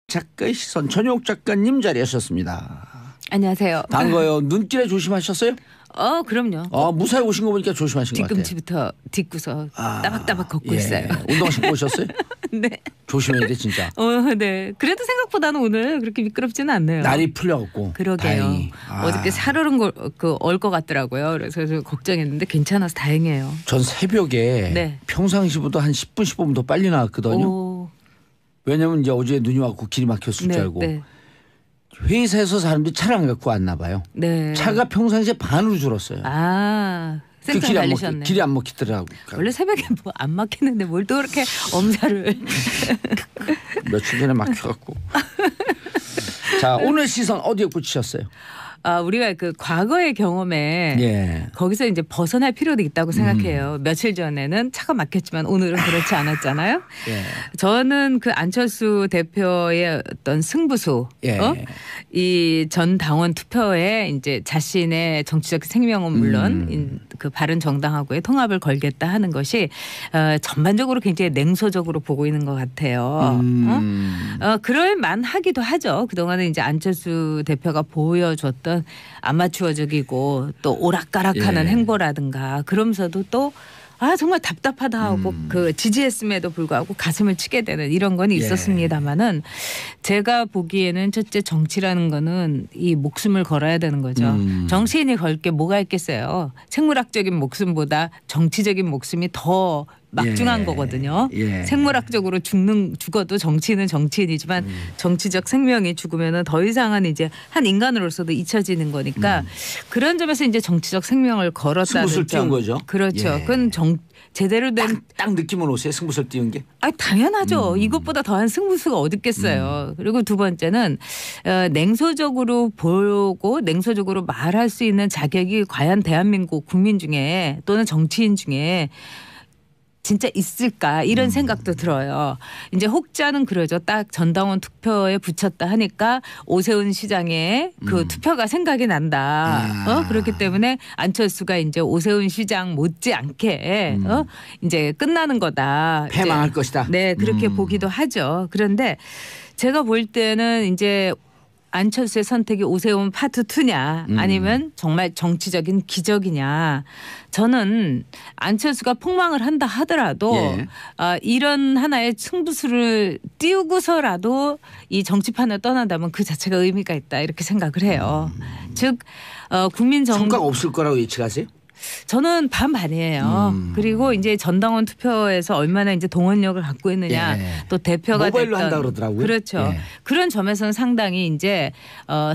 작가의 시선 전효옥 작가님 자리하셨습니다. 안녕하세요. 반가워요. 눈길에 조심하셨어요? 그럼요. 무사히 오신 거 보니까 조심하신 것 같아요. 뒤꿈치부터 딛고서 따박따박 걷고 있어요. 운동 신고 오셨어요? 네. 조심해야 돼 진짜. 네. 그래도 생각보다는 오늘 그렇게 미끄럽지는 않네요. 날이 풀려갖고. 그러게요. 다행히. 어저께 살얼음 올 것 같더라고요. 그래서 좀 걱정했는데 괜찮아서 다행이에요. 전 새벽에 평상시보다 한 10분 15분 더 빨리 나왔거든요. 왜냐면 이제 어제 눈이 왔고 길이 막혔을 줄 알고. 회사에서 사람들이 차를 안 갖고 왔나 봐요. 네. 차가 평상시에 반으로 줄었어요. 그 생각 달리셨네. 길이 안 먹히더라고. 원래 새벽에 뭐 안 막히는데 뭘 또 그렇게 엄살을. 며칠 전에 막혀갖고. 자, 오늘 시선 어디에 꽂히셨어요? 우리가 그 과거의 경험에 거기서 이제 벗어날 필요도 있다고 생각해요. 며칠 전에는 차가 막혔지만 오늘은 그렇지 않았잖아요. 저는 그 안철수 대표의 어떤 승부수, 이 전 당원 투표에 이제 자신의 정치적 생명은 물론 그 바른 정당하고의 통합을 걸겠다 하는 것이 전반적으로 굉장히 냉소적으로 보고 있는 것 같아요. 그럴 만하기도 하죠. 그동안은 이제 안철수 대표가 보여줬던 아마추어적이고 또 오락가락하는 행보라든가 그러면서도 또 정말 답답하다 하고 그 지지했음에도 불구하고 가슴을 치게 되는 이런 건 있었습니다마는 제가 보기에는 첫째 정치라는 거는 이 목숨을 걸어야 되는 거죠. 정치인이 걸 게 뭐가 있겠어요. 생물학적인 목숨보다 정치적인 목숨이 더 막중한 거거든요. 생물학적으로 죽어도 정치인은 정치인이지만 정치적 생명이 죽으면은 더 이상은 이제 한 인간으로서도 잊혀지는 거니까 그런 점에서 이제 정치적 생명을 걸었다는 승부수를 띄운 거죠. 그렇죠. 그건 제대로 된 딱 느낌으로 오세요. 승부수를 띄운 게. 당연하죠. 이것보다 더한 승부수가 어디 있겠어요. 그리고 두 번째는 냉소적으로 보고 냉소적으로 말할 수 있는 자격이 과연 대한민국 국민 중에 또는 정치인 중에 진짜 있을까 이런 생각도 들어요. 이제 혹자는 그러죠. 딱 전당원 투표에 붙였다 하니까 오세훈 시장의 그 투표가 생각이 난다. 그렇기 때문에 안철수가 이제 오세훈 시장 못지않게 이제 끝나는 거다. 패망할 것이다. 네, 그렇게 보기도 하죠. 그런데 제가 볼 때는 이제 안철수의 선택이 오세훈 파트 2냐 아니면 정말 정치적인 기적이냐. 저는 안철수가 폭망을 한다 하더라도 이런 하나의 승부수를 띄우고서라도 이 정치판을 떠난다면 그 자체가 의미가 있다 이렇게 생각을 해요. 즉 국민 성과가 없을 거라고 예측하세요? 저는 반반이에요. 그리고 이제 전당원 투표에서 얼마나 이제 동원력을 갖고 있느냐, 또 대표가 모바일로 한다 그러더라고요. 그렇죠. 그런 점에서는 상당히 이제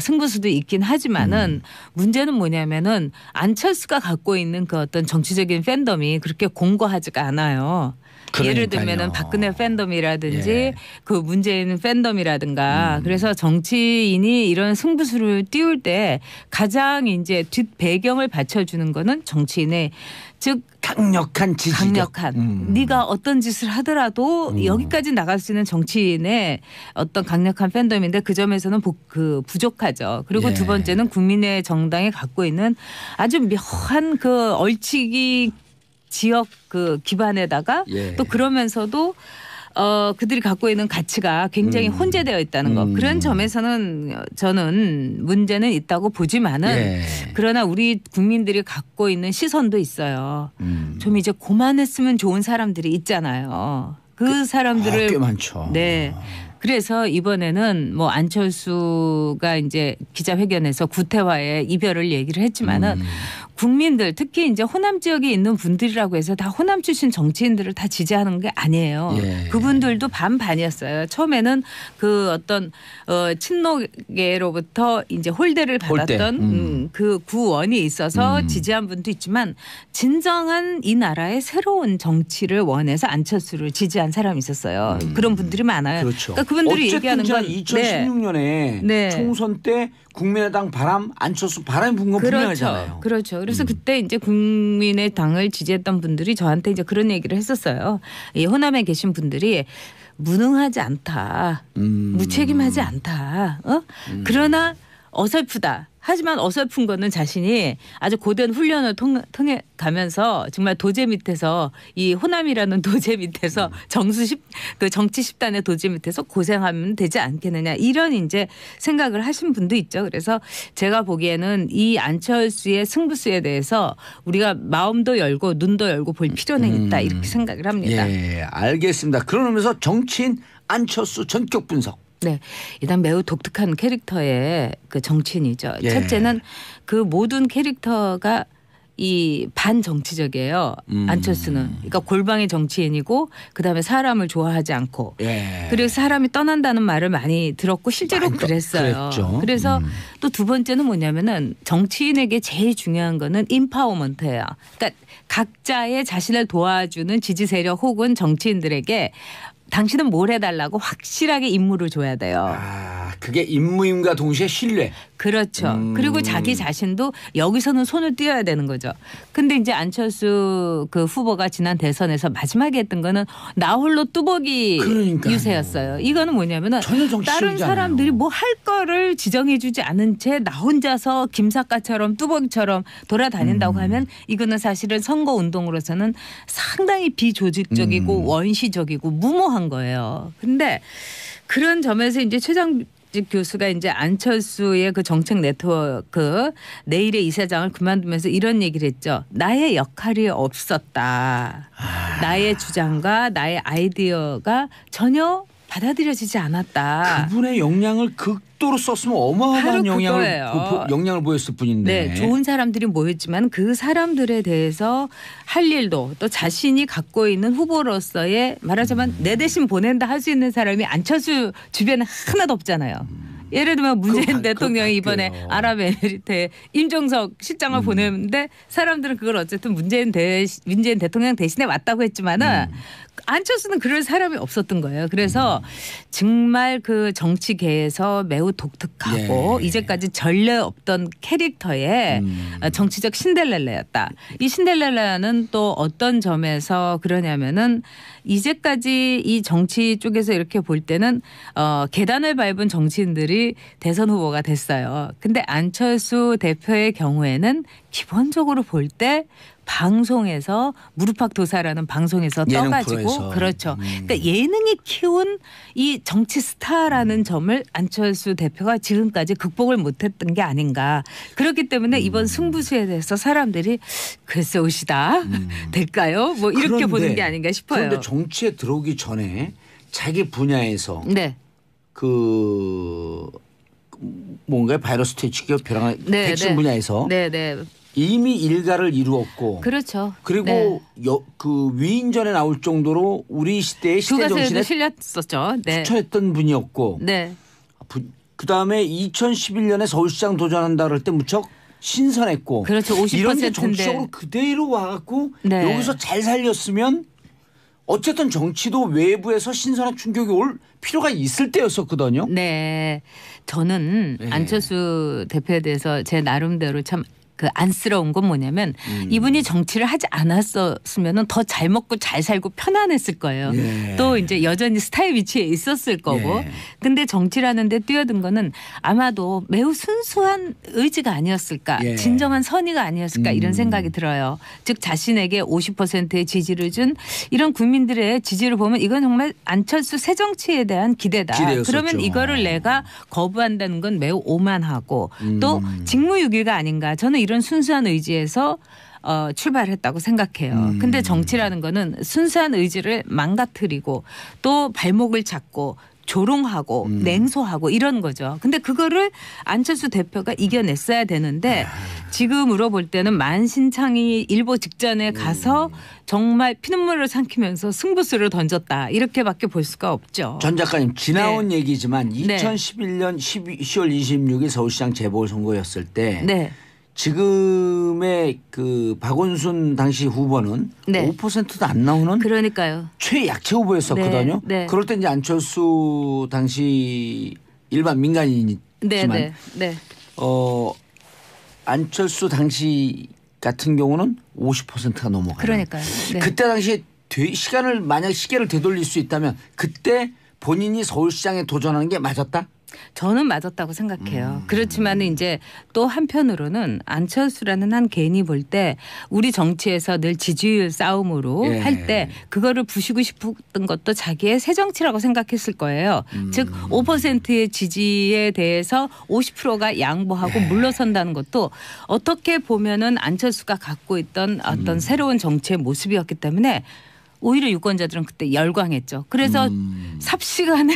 승부수도 있긴 하지만은 문제는 뭐냐면은 안철수가 갖고 있는 그 어떤 정치적인 팬덤이 그렇게 공고하지가 않아요. 예를 들면은 박근혜 팬덤이라든지 그 문재인 팬덤이라든가 그래서 정치인이 이런 승부수를 띄울 때 가장 이제 뒷 배경을 받쳐주는 거는 정치인의 즉 강력한 지지력. 네가 어떤 짓을 하더라도 여기까지 나갈 수 있는 정치인의 어떤 강력한 팬덤인데 그 점에서는 부족하죠. 그리고 두 번째는 국민의 정당이 갖고 있는 아주 묘한 그 얼치기 지역 그 기반에다가 또 그러면서도 그들이 갖고 있는 가치가 굉장히 혼재되어 있다는 것. 그런 점에서는 저는 문제는 있다고 보지만은 그러나 우리 국민들이 갖고 있는 시선도 있어요. 좀 이제 고만했으면 좋은 사람들이 있잖아요. 그 사람들을 꽤 많죠. 네. 그래서 이번에는 뭐 안철수가 이제 기자회견에서 구태와의 이별을 얘기를 했지만은 국민들 특히 이제 호남 지역에 있는 분들이라고 해서 다 호남 출신 정치인들을 다 지지하는 게 아니에요. 그분들도 반반이었어요. 처음에는 그 어떤 친노계로부터 이제 홀대를 받았던 그 구원이 있어서 지지한 분도 있지만 진정한 이 나라의 새로운 정치를 원해서 안철수를 지지한 사람이 있었어요. 그런 분들이 많아요. 그렇죠. 그러니까 그분들이 얘기하는 건 2016년에 총선 때 국민의당 바람, 안철수 바람이 분 건 분명하잖아요. 그렇죠. 그래서 그때 이제 국민의당을 지지했던 분들이 저한테 이제 그런 얘기를 했었어요. 이 호남에 계신 분들이 무능하지 않다, 무책임하지 않다. 그러나 어설프다. 하지만 어설픈 거는 자신이 아주 고된 훈련을 통해 가면서 정말 도제 밑에서 이 호남이라는 도제 밑에서 그 정치 10단의 도제 밑에서 고생하면 되지 않겠느냐 이런 이제 생각을 하신 분도 있죠. 그래서 제가 보기에는 이 안철수의 승부수에 대해서 우리가 마음도 열고 눈도 열고 볼 필요는 있다 이렇게 생각을 합니다. 예, 알겠습니다. 그러면서 정치인 안철수 전격 분석. 네, 일단 매우 독특한 캐릭터의 그 정치인이죠. 예. 첫째는 그 모든 캐릭터가 이 반정치적이에요. 안철수는. 그러니까 골방의 정치인이고 그다음에 사람을 좋아하지 않고 예. 그리고 사람이 떠난다는 말을 많이 들었고 실제로 그랬어요. 그래서 또 두 번째는 뭐냐면은 정치인에게 제일 중요한 거는 인파워먼트예요. 그러니까 각자의 자신을 도와주는 지지 세력 혹은 정치인들에게 당신은 뭘 해달라고 확실하게 임무를 줘야 돼요. 아, 그게 임무임과 동시에 신뢰. 그렇죠. 그리고 자기 자신도 여기서는 손을 띄어야 되는 거죠. 근데 이제 안철수 그 후보가 지난 대선에서 마지막에 했던 거는 나 홀로 뚜벅이 그러니까요. 유세였어요. 이거는 뭐냐면은 다른 사람들이 뭐 할 거를 지정해 주지 않은 채 나 혼자서 김사과처럼 뚜벅이처럼 돌아다닌다고 하면 이거는 사실은 선거 운동으로서는 상당히 비조직적이고 원시적이고 무모한 거예요. 근데 그런 점에서 이제 최장직 교수가 이제 안철수의 그 정책 네트워크 내일의 이사장을 그만두면서 이런 얘기를 했죠. 나의 역할이 없었다. 나의 주장과 나의 아이디어가 전혀 받아들여지지 않았다. 그분의 역량을 극도로 썼으면 어마어마한 역량을 보였을 뿐인데. 네, 좋은 사람들이 모였지만 그 사람들에 대해서 할 일도 또 자신이 갖고 있는 후보로서의 말하자면 내 대신 보낸다 할 수 있는 사람이 안철수 주변에 하나도 없잖아요. 예를 들면 문재인 대통령이 이번에 아랍에미리트에 임종석 실장을 보냈는데 사람들은 그걸 어쨌든 문재인 대통령 대신에 왔다고 했지만은 안철수는 그럴 사람이 없었던 거예요. 그래서 정말 그 정치계에서 매우 독특하고 이제까지 전례 없던 캐릭터의 정치적 신데렐라였다. 이 신데렐라는 또 어떤 점에서 그러냐면은 이제까지 이 정치 쪽에서 이렇게 볼 때는 계단을 밟은 정치인들이 대선 후보가 됐어요. 근데 안철수 대표의 경우에는 기본적으로 볼 때 방송에서 무릎팍도사라는 방송에서 떠가지고 그렇죠. 그러니까 예능이 키운 이 정치 스타라는 점을 안철수 대표가 지금까지 극복을 못했던 게 아닌가. 그렇기 때문에 이번 승부수에 대해서 사람들이 글쎄 오시다 될까요? 뭐 이렇게 보는 게 아닌가 싶어요. 그런데 정치에 들어오기 전에 자기 분야에서 그 뭔가 바이러스 퇴치기 백신 분야에서 이미 일가를 이루었고, 그렇죠. 그리고 그 위인전에 나올 정도로 우리 시대의 시대 정신에 실렸었죠. 투철했던 분이었고, 그 다음에 2011년에 서울시장 도전한다 그럴 때 무척 신선했고, 그렇죠. 50%인데 이런 게 정치적으로 그대로 와갖고 여기서 잘 살렸으면 어쨌든 정치도 외부에서 신선한 충격이 올 필요가 있을 때였었거든요. 네, 저는 안철수 대표에 대해서 제 나름대로 참 그 안쓰러운 건 뭐냐면 이분이 정치를 하지 않았었으면 더 잘 먹고 잘 살고 편안했을 거예요. 또 이제 여전히 스타의 위치에 있었을 거고. 근데 정치라는 데 뛰어든 거는 아마도 매우 순수한 의지가 아니었을까. 진정한 선의가 아니었을까 이런 생각이 들어요. 즉 자신에게 50%의 지지를 준 이런 국민들의 지지를 보면 이건 정말 안철수 새 정치에 대한 기대다. 그러면 이거를 내가 거부한다는 건 매우 오만하고 또 직무유기가 아닌가. 저는 이런 순수한 의지에서 출발했다고 생각해요. 근데 정치라는 거는 순수한 의지를 망가뜨리고 또 발목을 잡고 조롱하고 냉소하고 이런 거죠. 근데 그거를 안철수 대표가 이겨냈어야 되는데 지금으로 볼 때는 만신창이 일보 직전에 가서 정말 피눈물을 삼키면서 승부수를 던졌다. 이렇게밖에 볼 수가 없죠. 전 작가님 지나온 얘기지만 2011년 10월 26일 서울시장 재보궐선거였을 때 지금의 그 박원순 당시 후보는 5%도 안 나오는 그러니까요. 최약체 후보였었거든요. 그럴 때 이제 안철수 당시 일반 민간인이지만 안철수 당시 같은 경우는 50%가 넘어가요. 그러니까요. 그때 당시에 만약 시계를 되돌릴 수 있다면 그때 본인이 서울시장에 도전하는 게 맞았다? 저는 맞았다고 생각해요. 그렇지만 이제 또 한편으로는 안철수라는 한 개인이 볼 때 우리 정치에서 늘 지지율 싸움으로 할 때 그거를 부시고 싶었던 것도 자기의 새 정치라고 생각했을 거예요. 즉 5%의 지지에 대해서 50%가 양보하고 물러선다는 것도 어떻게 보면은 안철수가 갖고 있던 어떤 새로운 정치의 모습이었기 때문에 오히려 유권자들은 그때 열광했죠. 그래서 삽시간에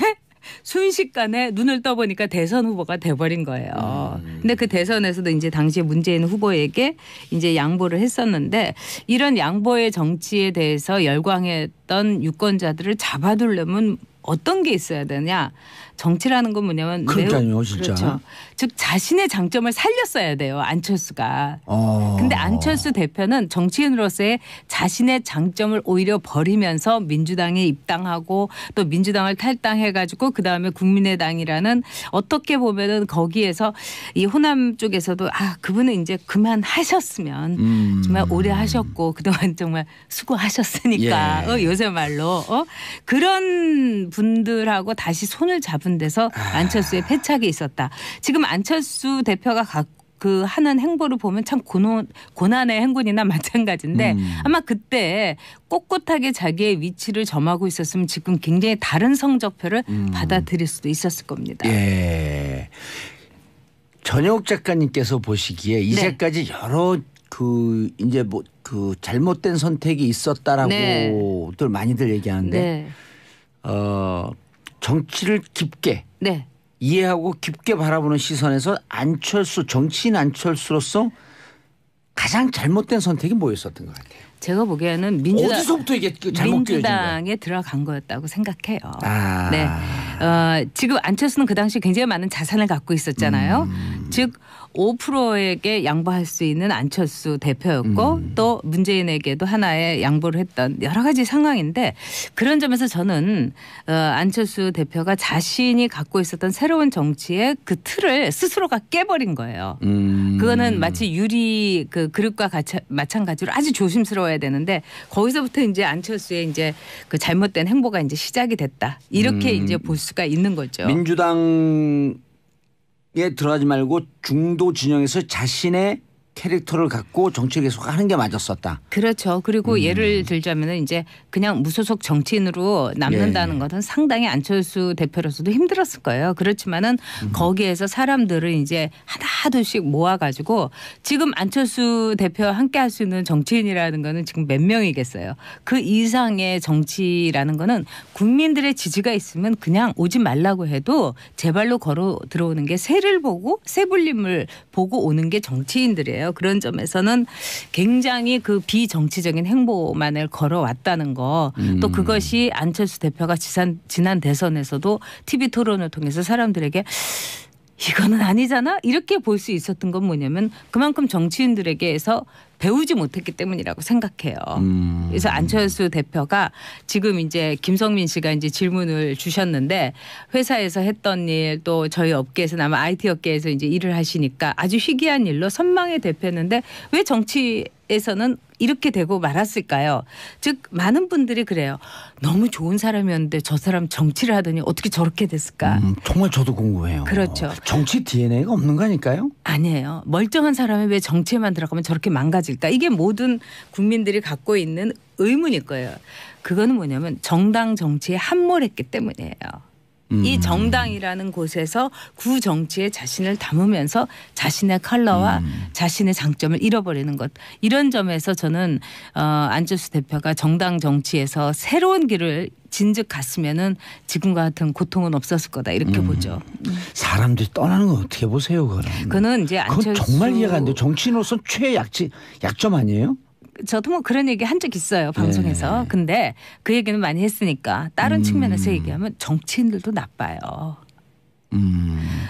순식간에 눈을 떠보니까 대선 후보가 돼버린 거예요. 근데 그 대선에서도 이제 당시에 문재인 후보에게 이제 양보를 했었는데 이런 양보의 정치에 대해서 열광했던 유권자들을 잡아두려면 어떤 게 있어야 되냐. 정치라는 건 뭐냐면 그러니까요, 진짜. 그렇죠. 즉 자신의 장점을 살렸어야 돼요. 안철수가. 근데 안철수 대표는 정치인으로서의 자신의 장점을 오히려 버리면서 민주당에 입당하고 또 민주당을 탈당해가지고 그다음에 국민의당이라는 어떻게 보면은 거기에서 이 호남 쪽에서도 그분은 이제 그만하셨으면 정말 오래 하셨고 그동안 정말 수고하셨으니까 요새 말로 그런 분들하고 다시 손을 잡은 데서 안철수의 패착이 있었다. 지금 안철수 대표가 그 하는 행보를 보면 참 고난의 행군이나 마찬가지인데 아마 그때 꼿꼿하게 자기의 위치를 점하고 있었으면 지금 굉장히 다른 성적표를 받아들일 수도 있었을 겁니다. 예. 전영욱 작가님께서 보시기에 이제까지 여러 이제 잘못된 선택이 있었다라고들 많이들 얘기하는데 정치를 깊게 이해하고 깊게 바라보는 시선에서 정치인 안철수로서 가장 잘못된 선택이 뭐였었던 것 같아요? 제가 보기에는 어디서부터 이게 잘못 민주당에 들어간 거였다고 생각해요. 네, 지금 안철수는 그 당시 굉장히 많은 자산을 갖고 있었잖아요. 즉 5%에게 양보할 수 있는 안철수 대표였고 또 문재인에게도 하나의 양보를 했던 여러 가지 상황인데 그런 점에서 저는 안철수 대표가 자신이 갖고 있었던 새로운 정치의 그 틀을 스스로가 깨버린 거예요. 그거는 마치 유리 그릇과 마찬가지로 아주 조심스러워야 되는데 거기서부터 이제 안철수의 이제 그 잘못된 행보가 이제 시작이 됐다. 이렇게 이제 볼 수가 있는 거죠. 민주당 들어가지 말고 중도 진영에서 자신의 캐릭터를 갖고 정치를 계속 하는 게 맞았었다. 그렇죠. 그리고 예를 들자면 이제 그냥 무소속 정치인으로 남는다는 것은 상당히 안철수 대표로서도 힘들었을 거예요. 그렇지만은 거기에서 사람들을 이제 하나둘씩 모아가지고 지금 안철수 대표와 함께 할 수 있는 정치인이라는 거는 지금 몇 명이겠어요. 그 이상의 정치라는 거는 국민들의 지지가 있으면 그냥 오지 말라고 해도 제발로 걸어 들어오는 게 새를 보고 새불림을 보고 오는 게 정치인들이에요. 그런 점에서는 굉장히 그 비정치적인 행보만을 걸어왔다는 거 또 그것이 안철수 대표가 지난 대선에서도 TV 토론을 통해서 사람들에게 이거는 아니잖아 이렇게 볼 수 있었던 건 뭐냐면 그만큼 정치인들에게서 배우지 못했기 때문이라고 생각해요. 그래서 안철수 대표가 지금 이제 김성민 씨가 이제 질문을 주셨는데 회사에서 했던 일 또 저희 업계에서 아마 IT 업계에서 이제 일을 하시니까 아주 희귀한 일로 선망의 대표였는데 왜 정치에서는 이렇게 되고 말았을까요? 즉 많은 분들이 그래요. 너무 좋은 사람이었는데 저 사람 정치를 하더니 어떻게 저렇게 됐을까? 정말 저도 궁금해요. 그렇죠. 정치 DNA가 없는 거 아닐까요? 아니에요. 멀쩡한 사람이 왜 정치에만 들어가면 저렇게 망가질까? 이게 모든 국민들이 갖고 있는 의문일 거예요. 그거는 뭐냐면 정당 정치에 함몰했기 때문이에요. 이 정당이라는 곳에서 구 정치에 자신을 담으면서 자신의 컬러와 자신의 장점을 잃어버리는 것. 이런 점에서 저는 안철수 대표가 정당 정치에서 새로운 길을 진즉 갔으면은 지금과 같은 고통은 없었을 거다 이렇게 보죠. 사람들이 떠나는 건 어떻게 보세요, 그거는 이제 안철수. 그건 정말 이해가 안 돼요. 정치인으로서 약점 아니에요? 저도 뭐 그런 얘기 한 적 있어요 방송에서. 네. 근데 그 얘기는 많이 했으니까 다른 측면에서 얘기하면 정치인들도 나빠요.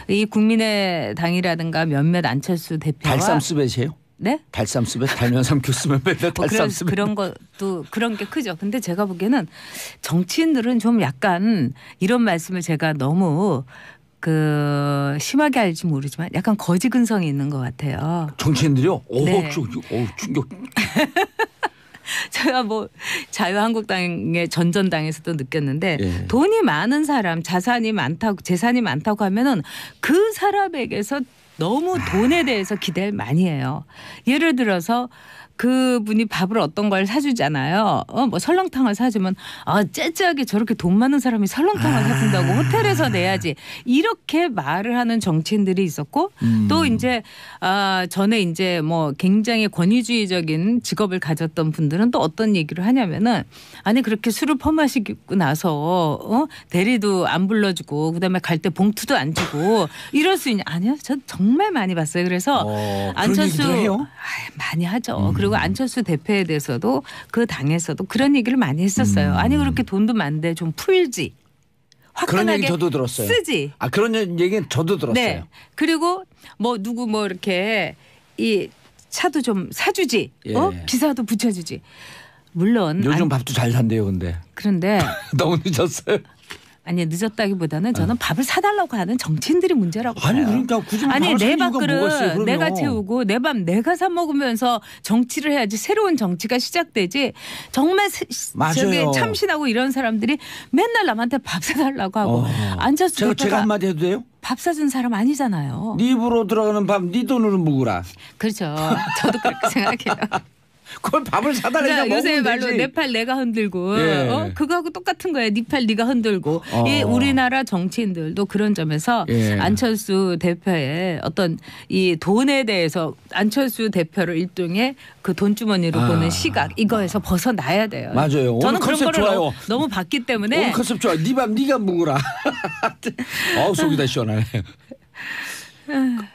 이 국민의당이라든가 몇몇 안철수 대표와 달쌈스벳이에요? 네? 달쌈스벳 달면 삼큐 쓰면 맨날 달쌈스벳. 그런 것도 그런 게 크죠. 근데 제가 보기에는 정치인들은 좀 약간 이런 말씀을 제가 너무 심하게 알지 모르지만 약간 거지 근성이 있는 것 같아요. 정치인들이요? 네. 충격. 제가 뭐 자유한국당의 전전당에서도 느꼈는데 예. 돈이 많은 사람, 재산이 많다고 하면은 그 사람에게서 너무 돈에 대해서 기대를 많이 해요. 예를 들어서 그분이 밥을 어떤 걸 사주잖아요. 뭐 설렁탕을 사주면 째째하게 저렇게 돈 많은 사람이 설렁탕을 사준다고 호텔에서 내야지 이렇게 말을 하는 정치인들이 있었고 또 이제 전에 이제 뭐 굉장히 권위주의적인 직업을 가졌던 분들은 또 어떤 얘기를 하냐면은 아니 그렇게 술을 퍼마시고 나서 대리도 안 불러주고 그다음에 갈 때 봉투도 안 주고 이럴 수 있냐? 아니요, 저 정말 많이 봤어요. 그래서 안철수 많이 하죠. 그리고 안철수 대표에 대해서도 그 당에서도 그런 얘기를 많이 했었어요. 아니 그렇게 돈도 많은데 좀 풀지. 그런 얘기 저도 들었어요. 쓰지. 그런 얘기는 저도 들었어요. 네. 그리고 뭐 누구 뭐 이렇게 이 차도 좀 사주지. 예. 기사도 붙여주지. 물론 요즘 밥도 잘 산대요, 근데. 그런데 너무 늦었어요. 아니 늦었다기보다는 저는 밥을 사달라고 하는 정치인들이 문제라고 봐요. 아니 그러니까 굳이 내 밥그릇 내가 채우고 내 밥 내가 사 먹으면서 정치를 해야지 새로운 정치가 시작되지. 정말 저기 참신하고 이런 사람들이 맨날 남한테 밥 사달라고 하고 안철수 대표가 제가 한마디 해도 돼요? 밥 사준 사람 아니잖아요. 네 입으로 들어가는 밥 네 돈으로 먹으라. 그렇죠. 저도 그렇게 생각해요. 그걸 밥을 사달라니까 요새 말로 되지. 내 팔 내가 흔들고 예. 그거하고 똑같은 거예요. 네 팔 네가 흔들고 이 우리나라 정치인들도 그런 점에서 예. 안철수 대표의 어떤 이 돈에 대해서 안철수 대표를 일종의 그 돈주머니로 보는 시각 이거에서 벗어나야 돼요. 맞아요. 저는 오늘 그런 컨셉 거를 좋아요. 너무 봤기 때문에 오늘 컨셉 좋아. 네 밥 네가 먹으라. 속이 다 시원하네.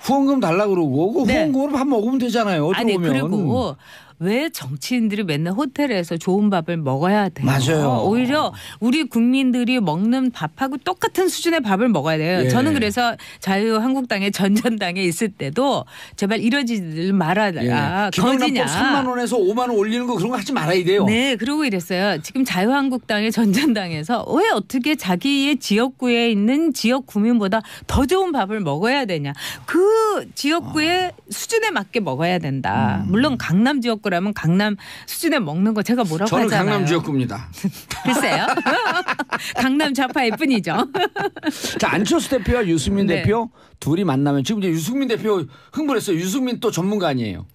후원금 달라고 그러고 그 후원금으로 밥 먹으면 되잖아요. 아니 그리고 왜 정치인들이 맨날 호텔에서 좋은 밥을 먹어야 돼요? 맞아요. 오히려 우리 국민들이 먹는 밥하고 똑같은 수준의 밥을 먹어야 돼요. 예. 저는 그래서 자유한국당의 전전당에 있을 때도 제발 이러지 말아라. 예. 기본납법 3만 원에서 5만 원 올리는 거 그런 거 하지 말아야 돼요. 네. 그러고 이랬어요. 지금 자유한국당의 전전당에서 왜 어떻게 자기의 지역구에 있는 지역 구민보다 더 좋은 밥을 먹어야 되냐. 그 지역구의 수준에 맞게 먹어야 된다. 물론 강남 지역구 라면 강남 수준에 먹는 거 제가 뭐라고 저는 하잖아요. 강남 지역구입니다. 글쎄요. 강남 좌파일 뿐이죠. 자, 안철수 대표와 유승민 대표 둘이 만나면 지금 이제 유승민 대표 흥분했어요. 유승민 또 전문가 아니에요.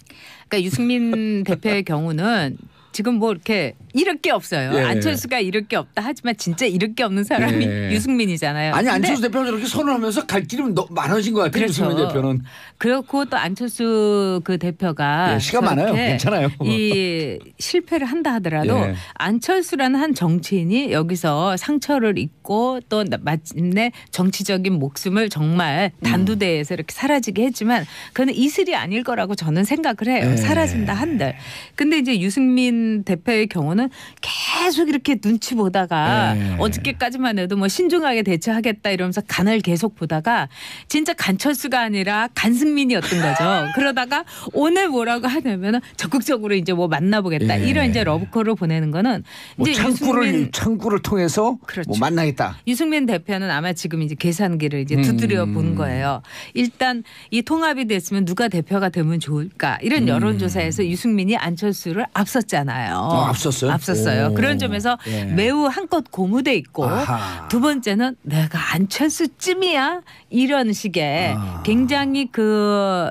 그러니까 유승민 대표의 경우는 지금 뭐 이렇게 잃을 게 없어요. 예. 안철수가 잃을 게 없다 하지만 진짜 잃을 게 없는 사람이 유승민이잖아요. 아니 안철수 대표가 저렇게 선언하면서 갈 길이 많아진 것 같아요. 그렇죠. 유승민 대표는. 그렇고 또 안철수 그 대표가 시간 많아요. 괜찮아요. 이 실패를 한다 하더라도 안철수라는 한 정치인이 여기서 상처를 입고 또 마침내 정치적인 목숨을 정말 단두대에서 이렇게 사라지게 했지만 그는 이슬이 아닐 거라고 저는 생각을 해요. 사라진다 한들. 근데 이제 유승민 대표의 경우는 계속 이렇게 눈치 보다가 어저께까지만 해도 뭐 신중하게 대처하겠다 이러면서 간을 계속 보다가 진짜 간철수가 아니라 간승민이었던 거죠. 그러다가 오늘 뭐라고 하냐면은 적극적으로 이제 뭐 만나보겠다 이런 이제 러브콜을 보내는 거는 뭐 이제 창구를 통해서 그렇죠. 뭐 만나겠다. 유승민 대표는 아마 지금 이제 계산기를 이제 두드려 본 거예요. 일단 이 통합이 됐으면 누가 대표가 되면 좋을까 이런 여론조사에서 유승민이 안철수를 앞섰잖아요. 앞섰어요. 그런 점에서 매우 한껏 고무돼 있고 두 번째는 내가 안철수쯤이야 이런 식의 굉장히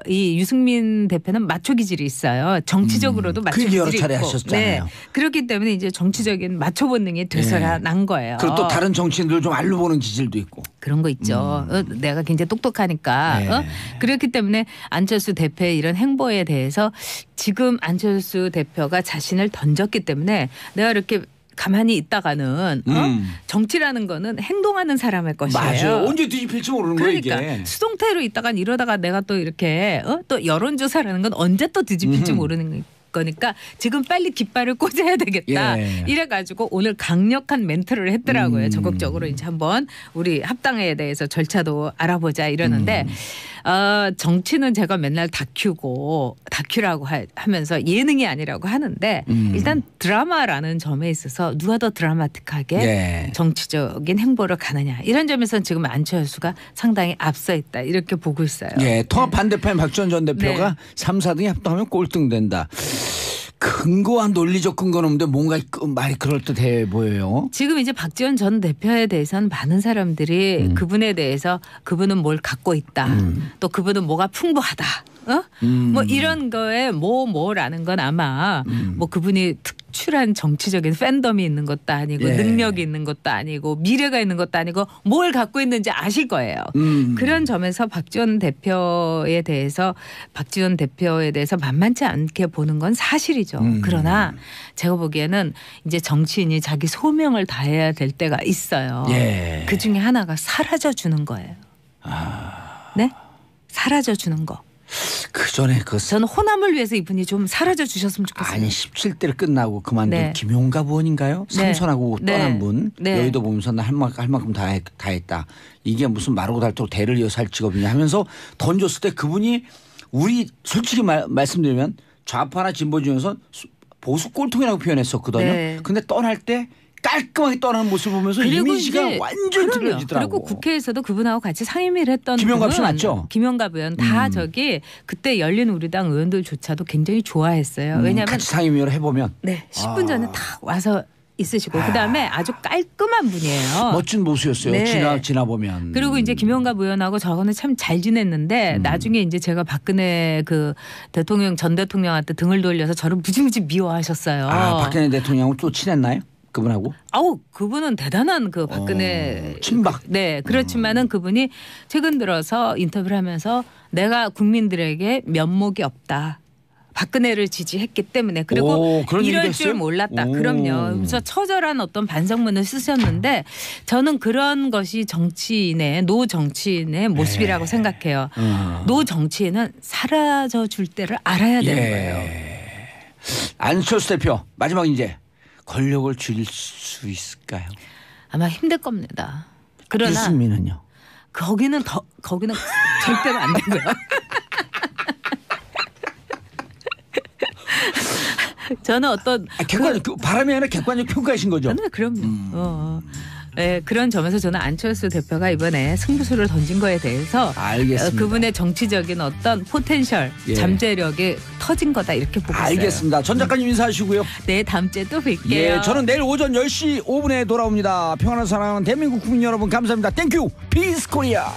이 유승민 대표는 마초 기질이 있어요. 정치적으로도 마초 기질이 여러 차례 있고. 하셨잖아요. 그렇기 때문에 이제 정치적인 마초 본능이 되살아난 거예요. 그리고 또 다른 정치인들 좀 알로 보는 기질도 있고. 그런 거 있죠. 내가 굉장히 똑똑하니까. 그렇기 때문에 안철수 대표의 이런 행보에 대해서 지금 안철수 대표가 자신을 던졌기 때문에 내가 이렇게 가만히 있다가는 정치라는 거는 행동하는 사람의 것이에요. 맞아요. 언제 뒤집힐지 모르는 거예요 이게. 수동태로 있다간 이러다가 내가 또 이렇게 또 여론조사라는 건 언제 또 뒤집힐지 모르는 거예요. 거니까 지금 빨리 깃발을 꽂아야 되겠다. 이래가지고 오늘 강력한 멘트를 했더라고요. 적극적으로 이제 한번 우리 합당에 대해서 절차도 알아보자 이러는데 정치는 제가 맨날 다큐라고 하면서 예능이 아니라고 하는데 일단 드라마라는 점에 있어서 누가 더 드라마틱하게 정치적인 행보를 가느냐 이런 점에서는 지금 안철수가 상당히 앞서 있다 이렇게 보고 있어요. 통합 반대파인 박지원 전 대표가 3, 4등이 합당하면 꼴등 된다. 근거한 논리적 근거는 없는데 뭔가 말이 그럴듯해 보여요. 지금 이제 박지원 전 대표에 대해서는 많은 사람들이 그분에 대해서 그분은 뭘 갖고 있다. 또 그분은 뭐가 풍부하다. 뭐 이런 거에 뭐라는 건 아마 뭐 그분이 특출한 정치적인 팬덤이 있는 것도 아니고 능력이 있는 것도 아니고 미래가 있는 것도 아니고 뭘 갖고 있는지 아실 거예요. 그런 점에서 박지원 대표에 대해서 만만치 않게 보는 건 사실이죠. 그러나 제가 보기에는 이제 정치인이 자기 소명을 다해야 될 때가 있어요. 그 중에 하나가 사라져 주는 거예요. 네? 사라져 주는 거. 그 전에 저는 호남을 위해서 이분이 좀 사라져 주셨으면 좋겠어요. 아니 17대를 끝나고 그만둔 김용갑 의원인가요? 삼선하고 떠난 분. 여의도 보면서 나 할 만큼 다 했다. 이게 무슨 마르고 닳도록 대를 이어서 할 직업이냐 하면서 던졌을 때 그분이 우리 솔직히 말씀드리면 좌파나 진보 중에서 보수 꼴통이라고 표현했었거든요. 근데 떠날 때 깔끔하게 떠나는 모습을 보면서 이미지가 완전히 틀려지더라고. 그리고 국회에서도 그분하고 같이 상임위를 했던 김용갑 씨 맞죠? 김용갑 의원 다 저기 그때 열린우리당 의원들조차도 굉장히 좋아했어요. 왜냐하면 같이 상임위를 해보면 10분 전에 딱 와서 있으시고 그다음에 아주 깔끔한 분이에요. 멋진 모습이었어요. 지나 보면. 그리고 이제 김용갑 의원하고 저거는 참 잘 지냈는데 나중에 이제 제가 박근혜 그 전 대통령한테 등을 돌려서 저를 무지무지 미워하셨어요. 박근혜 대통령하고 또 친했나요? 그분하고? 그분은 대단한 그 박근혜 친박. 네, 그렇지만은 그분이 최근 들어서 인터뷰를 하면서 내가 국민들에게 면목이 없다. 박근혜를 지지했기 때문에 그리고 이럴 줄 몰랐다. 그럼요. 그래서 처절한 어떤 반성문을 쓰셨는데 저는 그런 것이 노 정치인의 모습이라고 생각해요. 노 정치인은 사라져 줄 때를 알아야 되는 거예요. 안철수 대표 마지막 이제. 권력을 줄일 수 있을까요? 아마 힘들 겁니다. 그러나 유승민은요? 거기는 절대로 안 되고요. 저는 어떤 바람이 아니라 객관적 평가이신 거죠? 저는 그럼요. 네, 그런 점에서 저는 안철수 대표가 이번에 승부수를 던진 거에 대해서 알겠습니다. 그분의 정치적인 어떤 포텐셜, 잠재력이 터진 거다 이렇게 보고 있어요. 알겠습니다. 전 작가님 인사하시고요. 네, 다음 주에 또 뵐게요. 저는 내일 오전 10시 5분에 돌아옵니다. 평안한 사랑하는 대한민국 국민 여러분 감사합니다. 땡큐. 피스 코리아.